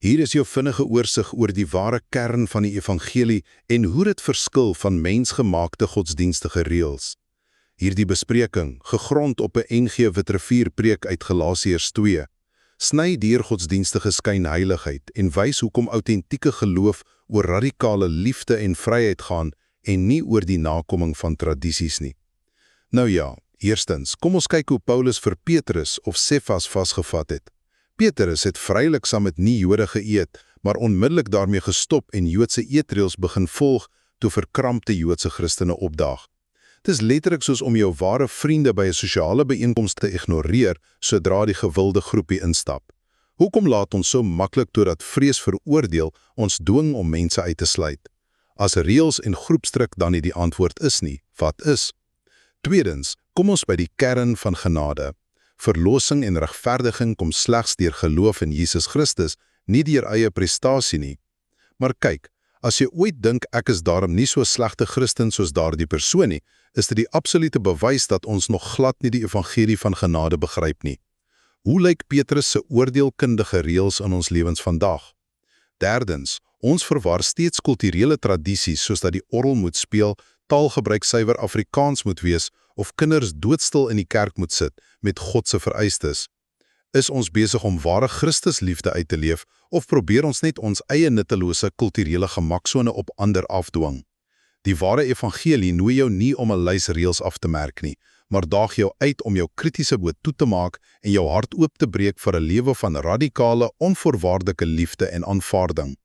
Hier is jou vinnige oorsig oor die ware kern van die evangelie en hoe dit verskil van mensgemaakte godsdienstige reëls. Hierdie bespreking, gegrond op 'n NG Witrifuur preek uit Galasiërs 2, sny deur godsdienstige skynheiligheid en wys hoekom autentieke geloof oor radikale liefde en vryheid gaan en nie oor die nakoming van tradisies nie. Nou ja, eerstens, kom ons kyk hoe Paulus vir Petrus of Sefas vasgevat het. Petrus het vrylik saam met nie-Jode geëet, maar onmiddellik daarmee gestop en Joodse eetreëls begin volg toe verkrampte Joodse Christene opdaag. Dit is letterlik soos om jou ware vriende by 'n sosiale byeenkoms te ignoreer sodra die gewilde groepie instap. Hoekom laat ons so maklik totdat vrees vir oordeel ons dwing om mense uit te sluit? As reëls en groepsdruk dan nie die antwoord is nie, wat is? Tweedens, kom ons by die kern van genade. Verlossing en regverdiging kom slegs deur geloof in Jesus Christus, nie deur eie prestasie nie. Maar kyk, as jy ooit dink ek is daarom nie so slegte Christen soos daardie persoon nie, is dit die absolute bewys dat ons nog glad nie die evangelie van genade begryp nie. Hoe lyk Petrus se oordeelkundige reëls in ons lewens vandag? Derdens, ons verwar steeds kulturele tradisies soos dat die orgel moet speel, taalgebruik suiwer Afrikaans moet wees of kinders doodstil in die kerk moet sit met God se vereistes. Is ons besig om ware Christusliefde uit te leef of probeer ons net ons eie nuttelose kulturele gemaksone op ander afdwing? Die ware evangelie nooi jou nie om 'n lys reëls af te merk nie, maar daag jou uit om jou kritiese boot toe te maak en jou hart oop te breek vir 'n lewe van radikale, onvoorwaardelike liefde en aanvaarding.